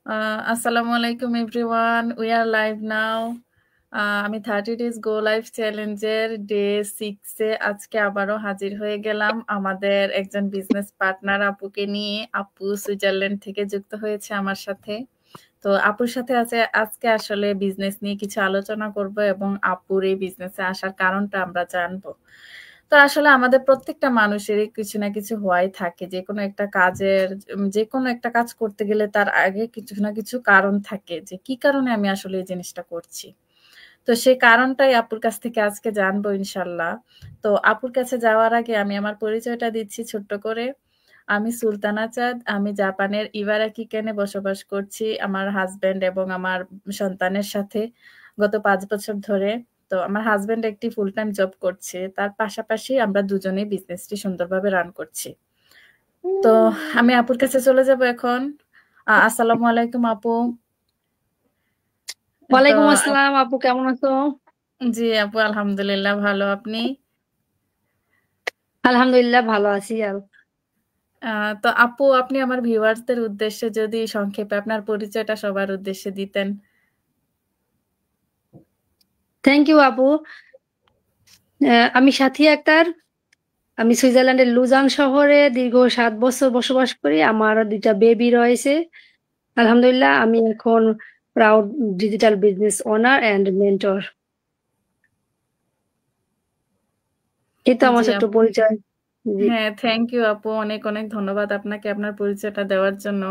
আসসালামু আলাইকুম everyone. We are live নাও। আমি 30 ডেজ গো লাইভ চ্যালেঞ্জের ডে 6 এ আজকে আবারও হাজির হয়ে গেলাম আমাদের একজন বিজনেস পার্টনার আপুকে নিয়ে। আপু সুইজারল্যান্ড থেকে যুক্ত হয়েছে আমার সাথে। তো আপুর সাথে আছে আজকে আসলে বিজনেস নিয়ে কিছু আলোচনা করব এবং আপুর এই বিজনেসে আসার কারণটা আমরা জানবো। তো আসলে আমাদের প্রত্যেকটা মানুষেরই কিছু না কিছু হওয়াই থাকে। যেকোনো একটা কাজ করতে গেলে তার আগে কিছু না কিছু কারণ থাকে যে কি কারণে আমি আসলে এই জিনিসটা করছি। তো সেই কারণটাই আপুর কাছ থেকে আজকে জানবো ইনশাল্লাহ। তো আপুর কাছে যাওয়ার আগে আমি আমার পরিচয়টা দিচ্ছি ছোট্ট করে। আমি সুলতানা চাঁদ। আমি জাপানের ইবারাকি কেনে বসবাস করছি আমার হাজবেন্ড এবং আমার সন্তানের সাথে গত 5 বছর ধরে। তো আমার হাজবেন্ড একটি ফুল টাইম জব করছে, তার পাশাপাশি আমরা দুজনেই বিজনেসটি সুন্দরভাবে রান করছি। তো আমি আপুর কাছে চলে যাব এখন। আসসালামু আলাইকুম আপু। তো ওয়ালাইকুম আসসালাম আপু, কেমন আছো? জি আপু, আলহামদুলিল্লাহ ভালো। আপনি? আলহামদুলিল্লাহ ভালো আছি। আর তো আপু, আপনি আমার ভিউয়ার্সদের উদ্দেশ্যে যদি সংক্ষেপে আপনার পরিচয়টা সবার উদ্দেশ্যে দিতেন। থ্যাংক ইউ আপু। আমি সাথী আক্তার। আমি সুইজারল্যান্ডের লুজান শহরে দীর্ঘ 7 বছর বসবাস করি। আমার 2টা বেবি রয়েছে। আলহামদুলিল্লাহ, আমি এখন proud digital business owner and mentor. এই তো আমার জি ছোট্ট আপু। পরিচয়। জি। হ্যাঁ, থ্যাংক ইউ আপু। অনেক অনেক ধন্যবাদ আপনাকে আপনার পরিচয়টা দেওয়ার জন্য।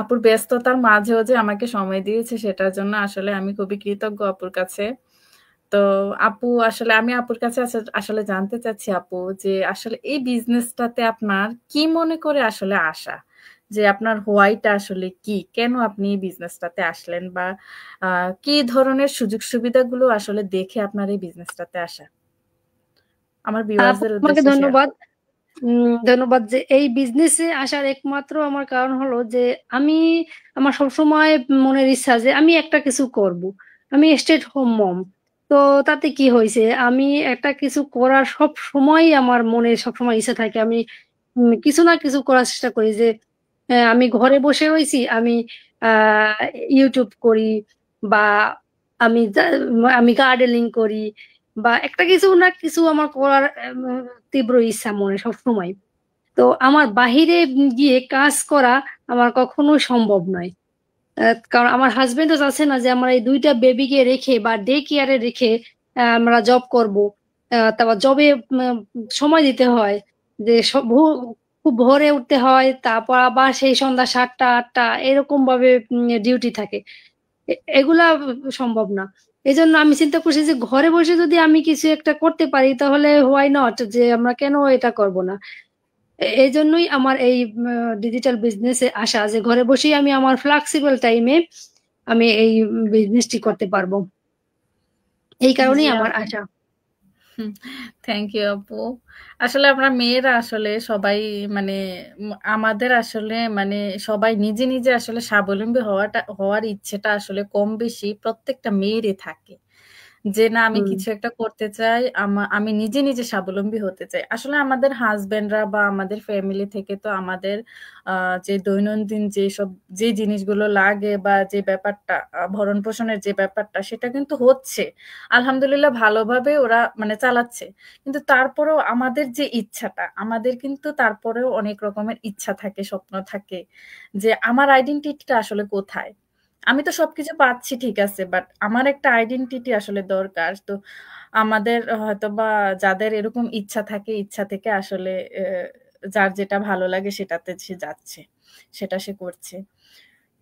আপুর ব্যস্ততার মাঝেও যে আমাকে সময় দিয়েছে সেটার জন্য আসলে আমি খুবই কৃতজ্ঞ আপুর কাছে। তো আপু, আসলে আমি আপুর কাছে আসলে জানতে চাচ্ছি আপু, যে আসলে এই বিজনেসটাতে আপনার কি মনে করে আসলে আসা? যে আপনার হোয়াইটা আসলে কি? কেন আপনি এই বিজনেসটাতে আসলেন? বা কি ধরনের সুযোগ সুবিধাগুলো আসলে দেখে আপনার এই বিজনেসটাতে আসা? আমার আপু ভিউয়ার্সদের তোমাকে উদ্দেশ্যে শেয়ার ধন্যবাদ। করুন। ধন্যবাদ। যে এই বিজনেসে আসার একমাত্র আমার কারণ হলো যে আমি আমার সবসময় মনের ইচ্ছা যে আমি একটা কিছু করব। আমি স্টেট হোম মম। তো তাতে কি হয়েছে, আমি একটা কিছু করার সব সময় আমার মনে সবসময় ইচ্ছা থাকে। আমি কিছু না কিছু করার চেষ্টা করি যে আমি ঘরে বসে রয়েছি, আমি আহ ইউটিউব করি, বা আমি আমি গার্ডেনিং করি, বা একটা কিছু না কিছু আমার করার তীব্র ইচ্ছা মনে সব সময়। তো আমার বাহিরে গিয়ে কাজ করা আমার কখনোই সম্ভব নয়। কারণ আমার হাজবেন্ডও চাচ্ছে না যে আমার এই 2টা বেবিকে রেখে বা ডে কেয়ারে রেখে আমরা জব করব। তারপর জবে সময় দিতে হয়, যে খুব ভোরে উঠতে হয়, তারপর আবার সেই সন্ধ্যা 7টা 8টা এরকম ভাবে ডিউটি থাকে। এগুলা সম্ভব না। এই জন্য আমি চিন্তা করছি যে ঘরে বসে যদি আমি কিছু একটা করতে পারি তাহলে হোয়াই নট, যে আমরা কেন এটা করব না। এই জন্যই আমার এই ডিজিটাল বিজনেসে আসা, যে ঘরে বসেই আমি আমার ফ্লেক্সিবল টাইমে আমি এই বিজনেসটি করতে পারবো। এই জি কারণেই আমার আপু। আশা। থ্যাংক ইউ আপু। আসলে আমরা মেয়েরা আসলে সবাই, মানে আমাদের আসলে মানে সবাই নিজে নিজে আসলে স্বাবলম্বী হওয়ার ইচ্ছেটা আসলে কম বেশি প্রত্যেকটা মেয়েরই থাকে। যে না, আমি হুম। কিছু একটা করতে চাই, আমি নিজে নিজে স্বাবলম্বী হতে চাই। আসলে আমাদের হাজবেন্ডরা বা আমাদের ফ্যামিলি থেকে তো আমাদের যে দৈনন্দিন যে জিনিসগুলো লাগে বা যে ব্যাপারটা, ভরণ পোষণের যে ব্যাপারটা, সেটা কিন্তু হচ্ছে। আলহামদুলিল্লাহ ভালোভাবে ওরা মানে চালাচ্ছে। কিন্তু তারপরেও আমাদের যে ইচ্ছাটা, আমাদের কিন্তু তারপরেও অনেক রকমের ইচ্ছা থাকে, স্বপ্ন থাকে, যে আমার আইডেন্টিটিটা আসলে কোথায়। আমি তো সবকিছু পাচ্ছি ঠিক আছে, বাট আমার একটা আইডেন্টিটি আসলে দরকার। তো আমাদের হয়তোবা যাদের এরকম ইচ্ছা থাকে, ইচ্ছা থেকে আসলে যার যেটা ভালো লাগে সেটাতে সে যাচ্ছে, সেটা সে করছে।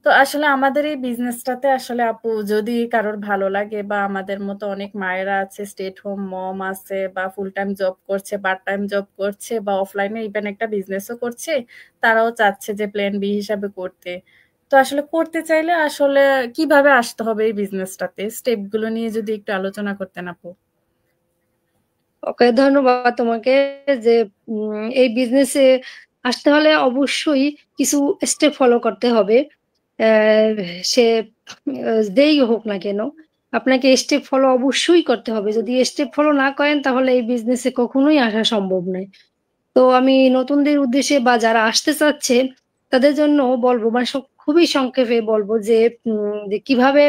তো আসলে আমাদের এই বিজনেসটাতে আসলে আপু, যদি কারোর ভালো লাগে বা আমাদের মতো অনেক মায়েরা আছে, স্টেট হোম মম আছে, বা ফুল টাইম জব করছে, পার্ট টাইম জব করছে, বা অফলাইনে ইভেন একটা বিজনেসও করছে, তারাও চাচ্ছে যে প্ল্যান বি হিসাবে করতে। তো আসলে করতে চাইলে আসলে কিভাবে আসতে হবে এই বিজনেসটাতে, স্টেপ গুলো নিয়ে যদি একটু আলোচনা করতেন আপু। ওকে, ধন্যবাদ তোমাকে। যে এই বিজনেসে আসতে হলে অবশ্যই কিছু স্টেপ ফলো করতে হবে। আহ, সে যেই হোক না কেন, আপনাকে স্টেপ ফলো অবশ্যই করতে হবে। যদি স্টেপ ফলো না করেন তাহলে এই বিজনেসে কখনোই আসা সম্ভব নয়। তো আমি নতুনদের উদ্দেশ্যে বা যারা আসতে চাচ্ছে তাদের জন্য বলবো, মানে খুবই সংক্ষেপে বলবো যে কিভাবে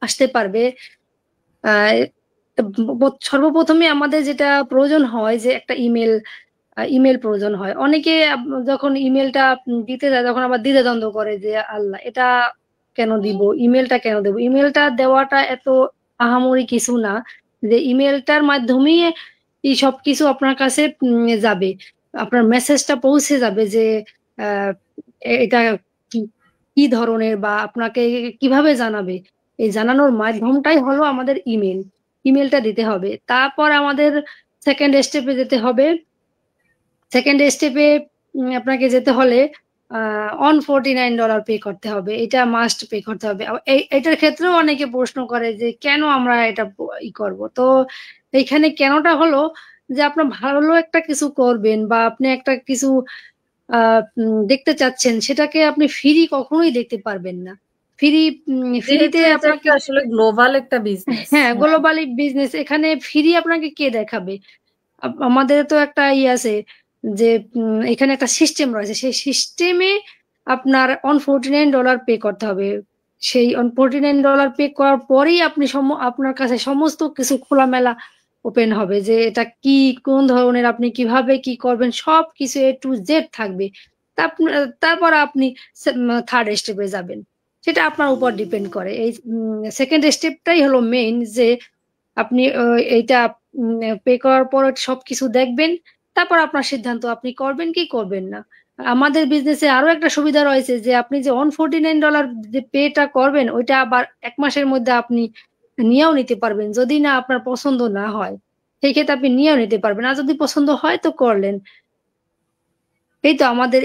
আসতে পারবে। সর্বপ্রথমে আমাদের যেটা প্রয়োজন হয় যে একটা ইমেল প্রয়োজন হয়। অনেকে যখন ইমেলটা দিতে যায় তখন আবার দ্বিধাদ্বন্দ্ব করে যে আল্লাহ এটা কেন দিব, ইমেলটা কেন দেবো। ইমেলটা দেওয়াটা এত আহামরি কিছু না, যে ইমেলটার মাধ্যমেই এই সব কিছু আপনার কাছে যাবে, আপনার মেসেজটা পৌঁছে যাবে যে আহ, এটা কি কি ধরনের বা আপনাকে কিভাবে জানাবে। এই জানানোর মাধ্যমটাই হলো আমাদের ইমেল। ইমেলটা দিতে হবে, তারপর আমাদের সেকেন্ড স্টেপে যেতে হবে। সেকেন্ড স্টেপে আপনাকে যেতে হলে $149 পে করতে হবে, এটা মাস্ট পে করতে হবে। এটার ক্ষেত্রেও অনেকে প্রশ্ন করে যে কেন আমরা এটা করব। তো এইখানে কেনটা হলো যে আপনার ভালো একটা কিছু করবেন বা আপনি একটা কিছু দেখতে চাচ্ছেন, সেটাকে আপনি ফ্রি কখনোই দেখতে পারবেন না। ফ্রিতে আপনাকে আসলে গ্লোবাল একটা বিজনেস। হ্যাঁ, গ্লোবালি বিজনেস, এখানে ফ্রি আপনাকে কে দেখাবে? আমাদের তো একটা আছে যে এখানে একটা সিস্টেম রয়েছে, সেই সিস্টেমে আপনার $149 পে করতে হবে। সেই $149 পে করার পরেই আপনি আপনার কাছে সমস্ত কিছু খোলামেলা ওপেন হবে, যে এটা কি, কোন ধরনের, আপনি কিভাবে কি করবেন, সব কিছু A to Z থাকবে। তারপর আপনি থার্ড স্টেপে যাবেন, সেটা আপনার উপর ডিপেন্ড করে। এই সেকেন্ড স্টেপটাই হলো মেইন, যে আপনি এইটা পে করার পর সবকিছু দেখবেন, তারপর আপনার সিদ্ধান্ত, আপনি করবেন কি করবেন না। আমাদের বিজনেসে আরো একটা সুবিধা রয়েছে যে আপনি যে $149 যে পেটা করবেন, ওইটা আবার 1 মাসের মধ্যে আপনি নিয়েও নিতে পারবেন। যদি না আপনার পছন্দ না হয় সেই ক্ষেত্রে আপনি নিয়েও নিতে পারবেন, আর যদি পছন্দ হয় তো করলেন। এই তো আমাদের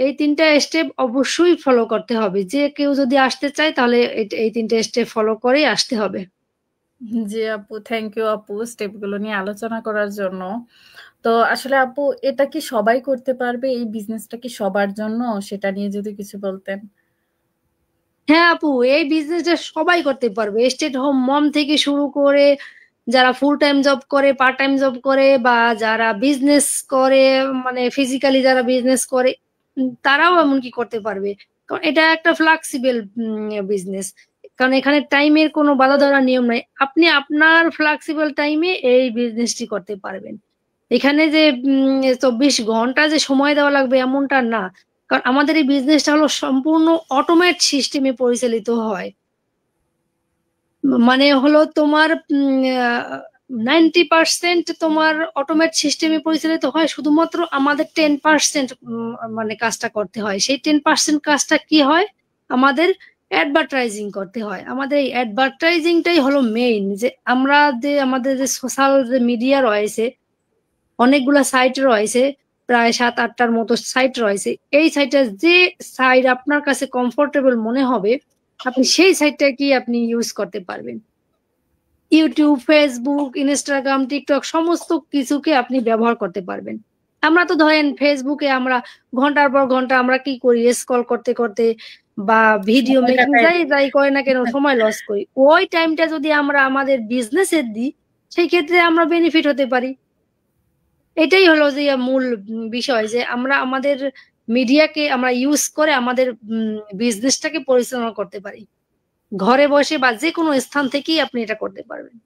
এই 3টা স্টেপ অবশ্যই ফলো করতে হবে। যে কেউ যদি আসতে চায় তাহলে এই 3টে স্টেপ ফলো করেই আসতে হবে। জি আপু, থ্যাংক ইউ আপু স্টেপগুলো নিয়ে আলোচনা করার জন্য। তো আসলে আপু, এটা কি সবাই করতে পারবে? এই বিজনেসটা কি সবার জন্য? সেটা নিয়ে যদি কিছু বলতেন। হ্যাঁ আপু, এই বিজনেসটা সবাই করতে পারবে, স্টেট হোম মম থেকে শুরু করে যারা ফুল টাইম জব করে, পার্ট টাইম জব করে, বা যারা বিজনেস করে, মানে ফিজিক্যালি যারা বিজনেস করে, তারাও এমনকি করতে পারবে। কারণ এটা একটা ফ্লেক্সিবল বিজনেস। কারণ এখানে টাইমের কোনো বাধা ধরার নিয়ম নাই, আপনি আপনার ফ্লেক্সিবল টাইমে এই বিজনেসটি করতে পারবেন। এখানে যে 24 ঘন্টা যে সময় দেওয়া লাগবে এমনটা না। কারণ আমাদের এই বিজনেসটা হলো সম্পূর্ণ অটোমেট সিস্টেমে পরিচালিত হয়। মানে হলো তোমার 90% তোমার অটোমেট সিস্টেমে পরিচালিত হয়, শুধুমাত্র আমাদের 10% মানে কাজটা করতে হয়। সেই 10% কাজটা কি হয়, আমাদের অ্যাডভার্টাইজিং করতে হয়। আমাদের এই অ্যাডভার্টাইজিংটাই হলো মেইন, যে আমরা যে আমাদের যে সোশ্যাল যে মিডিয়া রয়েছে, অনেকগুলা সাইট রয়েছে, প্রায় 7-8টার মতো সাইট রয়েছে। এই সাইটে যে সাইট আপনার কাছে কমফোর্টেবল মনে হবে, আপনি সেই সাইটটা কি আপনি ইউজ করতে পারবেন। ইউটিউব, ফেসবুক, ইনস্টাগ্রাম, টিকটক সমস্ত কিছুকে আপনি ব্যবহার করতে পারবেন। আমরা তো ধরেন ফেসবুকে আমরা ঘন্টার পর ঘন্টা আমরা কি করি, স্ক্রল করতে করতে বা ভিডিও সময় মেকিং কাটাই যাই দিই। যাই করে না কেন সময় লস করি। ওই টাইমটা যদি আমরা আমাদের বিজনেসে দিই, সেই ক্ষেত্রে আমরা বেনিফিট হতে পারি। এটাই হলো যে মূল বিষয়, যে আমরা আমাদের মিডিয়াকে আমরা ইউজ করে আমাদের বিজনেসটাকে পরিচালনা করতে পারি। ঘরে বসে বা যে কোনো স্থান থেকেই আপনি এটা করতে পারবেন।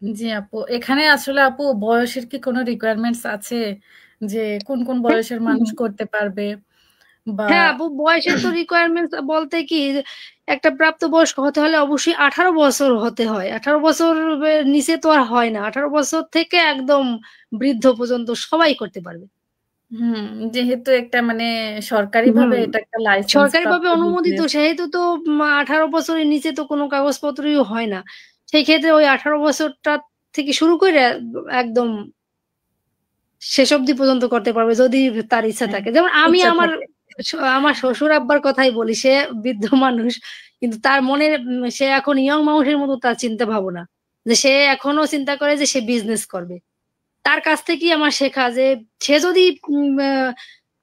জি আপু, এখানে আসলে আপু বয়সের কি কোনো রিকোয়ারমেন্টস আছে? যে কোন কোন বয়সের মানুষ করতে পারবে? বা হ্যাঁ আপু, বয়সের তো রিকোয়ারমেন্ট বলতে কি, একটা প্রাপ্তবয়স্ক হতে হলে অবশ্যই 18 বছর হতে হয়। 18 বছর নিচে তো আর হয় না। 18 বছর থেকে একদম বৃদ্ধ পর্যন্ত সবাই করতে পারবে। হুম, যেহেতু একটা মানে সরকারি হুম, ভাবে এটা একটা লাইসেন্স সরকারিভাবে প্রাপ্ত অনুমোদিত, বিজনেস। সেহেতু তো 18 বছরের নিচে তো কোনো কাগজপত্রই হয় না। সেই ক্ষেত্রে ওই 18 বছরটা থেকে শুরু করে একদম শেষ অবধি পর্যন্ত করতে পারবে, যদি তার ইচ্ছা হ্যাঁ, থাকে। যেমন আমি ইচ্ছা আমার থাকে। আমার শ্বশুর আব্বার কথাই বলি, সে বৃদ্ধ মানুষ, কিন্তু তার মনে সে এখন ইয়ং মানুষের মতো তার চিন্তা ভাবনা, যে সে এখনো চিন্তা করে যে সে বিজনেস করবে। তার কাছ থেকেই আমার শেখা, যে সে যদি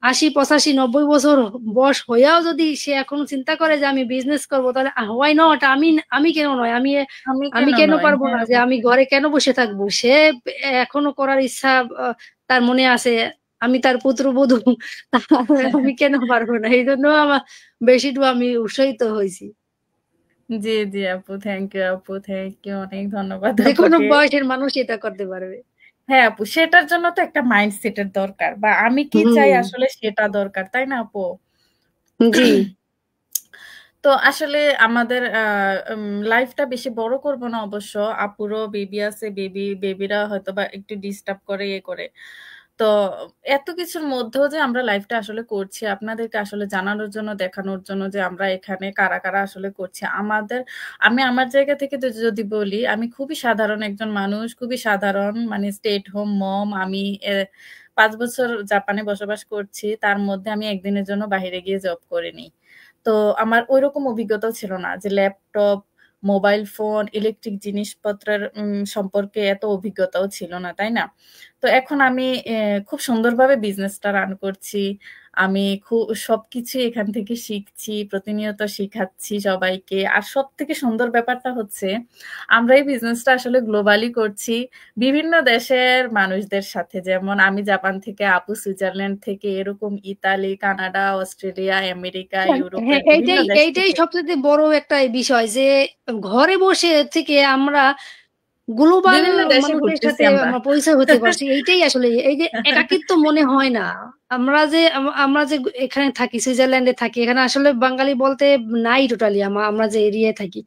80, 85, 90 বছর বয়স হইয়াও যদি সে এখনো চিন্তা করে যে আমি বিজনেস করবো, তাহলে হোয়াই নট, আমি আমি কেন নয়, আমি আমি আমি কেন কেন নয়? পারবো না, হ্যাঁ যে আপু। আমি ঘরে কেন বসে থাকবো। সে এখনো করার ইচ্ছা তার মনে আছে। আমি তার পুত্রবধূ, তাহলে আমি কেন পারবো না? এই জন্য আমার বেশি একটু আমি উৎসাহিত হয়েছি। জি, জি আপু, থ্যাংক ইউ আপু, থ্যাংক ইউ, অনেক ধন্যবাদ যে কোনো আপনাকে। বয়সের মানুষ এটা করতে পারবে। হ্যাঁ আপু, সেটার জন্য তো একটা মাইন্ডসেটের দরকার, বা আমি কি চাই হুম। আসলে সেটা দরকার, তাই না আপু? জি। তো আসলে আমাদের লাইফটা বেশি বড় করব না অবশ্য। আপুরও বেবি আছে, বেবিরা হয়তো বা একটু ডিস্টার্ব করে, ইয়ে করে। তো এত কিছুর মধ্যেও যে আমরা লাইফটা আসলে করছি, আপনাদেরকে আসলে জানানোর জন্য, দেখানোর জন্য যে আমরা এখানে কারা কারা আসলে করছি। আমি আমার জায়গা থেকে যদি বলি, আমি খুবই সাধারণ একজন মানুষ, খুবই সাধারণ, মানে স্টে এট হোম মম। আমি 5 বছর জাপানে বসবাস করছি, তার মধ্যে আমি একদিনের জন্য বাইরে গিয়ে জব করিনি। তো আমার ওইরকম অভিজ্ঞতাও ছিল না যে ল্যাপটপ, মোবাইল ফোন, ইলেকট্রিক জিনিসপত্রের সম্পর্কে এত অভিজ্ঞতাও ছিল না, তাই না? তো এখন আমি খুব সুন্দরভাবে বিজনেসটা রান করছি। আমি সবকিছু এখান থেকে শিখছি, প্রতিনিয়ত শিখাচ্ছি সবাইকে। আর সব থেকে সুন্দর ব্যাপারটা হচ্ছে, আমরা এই বিজনেসটা আসলে গ্লোবালি করছি, বিভিন্ন দেশের মানুষদের সাথে। যেমন আমি জাপান থেকে, আপু সুইজারল্যান্ড থেকে, এরকম ইতালি, কানাডা, অস্ট্রেলিয়া, আমেরিকা, হ্যাঁ, ইউরোপের বিভিন্ন দেশ এইটাই থেকে। সবচেয়ে বড় একটা বিষয় যে ঘরে বসে থেকে আমরা গ্লোবাল বিভিন্ন দেশে মানুষের ঘুরতেছি সাথে আমরা। আমরা পরিচয় হতে পারছি। এইটাই আসলে, এই যে একাকিত্ব মনে হয় না। আমরা যে এখানে থাকি, সুইজারল্যান্ডে থাকি, এখানে আসলে বাঙালি বলতে নাই টোটালি, আমরা যে এরিয়ায় থাকি।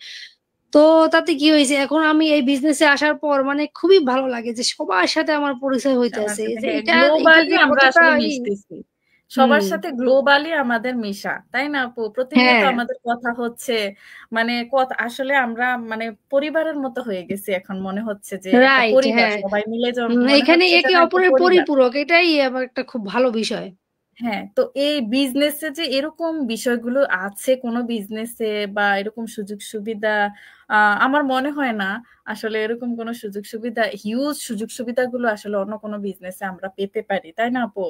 তো তাতে কি হয়েছে, এখন আমি এই বিজনেসে আসার পর মানে খুবই ভালো লাগে যে সবার সাথে আমার পরিচয় সবার হইতেছে, সাথে, যে হ্যাঁ, এটা গ্লোবালি যে আমরা কতটা আসলে মিশতেছি। সবার হুম। সাথে গ্লোবালি আমাদের মিশা, তাই না আপু? প্রতিনিয়ত হ্যাঁ, আমাদের কথা হচ্ছে, মানে কথা আসলে আমরা মানে পরিবারের মতো হয়ে গেছি এখন, মনে হচ্ছে যে একটা রাইট, পরিবার, হ্যাঁ। সবাই মিলে মনে এখানে হচ্ছে যেন একে একটা অপরের পরিবার। পরিপূরক, এটাই আমার একটা খুব ভালো বিষয়। হ্যাঁ, তো এই বিজনেসে যে এরকম বিষয়গুলো আছে কোনো বিজনেসে, বা এরকম সুযোগ সুবিধা, আমার মনে হয় না আসলে এরকম কোনো সুযোগ সুবিধা, হিউজ সুযোগ সুবিধাগুলো আসলে অন্য কোনো বিজনেসে আমরা পেতে পারি, তাই না আপু?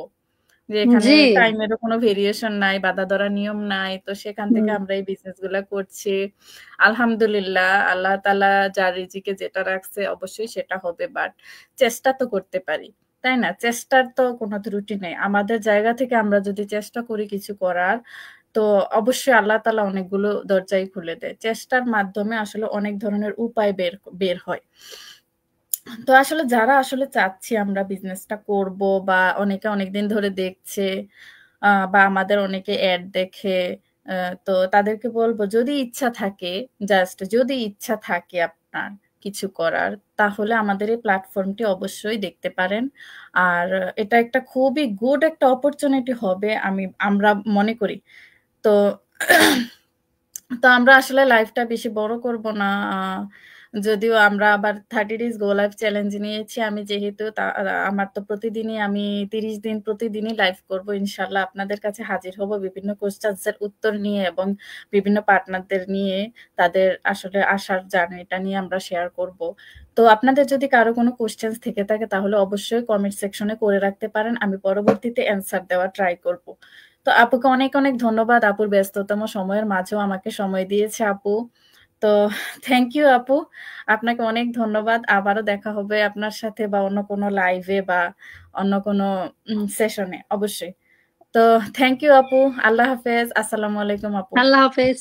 যে এখানে জি। টাইমেরও কোনো ভেরিয়েশন নাই, বাঁধা ধরা নিয়ম নাই, তো সেখান থেকে হুম। আমরা এই বিজনেস গুলা করছি। আলহামদুলিল্লাহ, আল্লাহ তাআলা যার রিজিকে যেটা রাখছে অবশ্যই সেটা হবে, বাট চেষ্টা তো করতে পারি, তাই না? চেষ্টার তো কোনো ত্রুটি নেই। আমাদের জায়গা থেকে আমরা যদি চেষ্টা করি কিছু করার, তো অবশ্যই আল্লাহ তাআলা অনেকগুলো দরজাই খুলে দেয়। চেষ্টার মাধ্যমে আসলে অনেক ধরনের উপায় বের বের হয়। তো আসলে যারা আসলে চাচ্ছি আমরা বিজনেসটা করব, বা অনেকে অনেকদিন ধরে দেখছে, বা আমাদের অনেকে অ্যাড দেখে, তো তাদেরকে বলবো, যদি ইচ্ছা থাকে, জাস্ট যদি ইচ্ছা থাকে আপনার কিছু করার, তাহলে আমাদের এই প্ল্যাটফর্মটি অবশ্যই দেখতে পারেন। আর এটা একটা খুবই গুড একটা অপরচুনিটি হবে, আমরা মনে করি। তো তো আমরা আসলে লাইফটা বেশি বড় করব না। যদিও আমরা আবার 30 ডেজ গো লাইভ চ্যালেঞ্জ নিয়েছি আমি, যেহেতু আমার তো প্রতিদিনই, আমি 30 দিন প্রতিদিনই লাইভ করব ইনশাল্লাহ। আপনাদের কাছে হাজির হব বিভিন্ন কোশ্চেনস এর উত্তর নিয়ে, এবং বিভিন্ন পার্টনারদের নিয়ে তাদের আসলে আসার জার্নিটা নিয়ে আমরা শেয়ার করব। তো আপনাদের যদি কারো কোনো কোশ্চেনস থেকে থাকে, তাহলে অবশ্যই কমেন্ট সেকশনে করে রাখতে পারেন, আমি পরবর্তীতে অ্যান্সার দেওয়ার ট্রাই করব। তো আপুকে অনেক অনেক ধন্যবাদ, আপুর ব্যস্ততম সময়ের মাঝেও আমাকে সময় দিয়েছে আপু। তো থ্যাংক ইউ আপু, আপনাকে অনেক ধন্যবাদ। আবারও দেখা হবে আপনার সাথে, বা অন্য কোনো লাইভে, বা অন্য কোনো সেশনে অবশ্যই। তো থ্যাংক ইউ আপু, আল্লাহ হাফেজ, আসসালামু আলাইকুম আপু। আল্লাহ হাফেজ।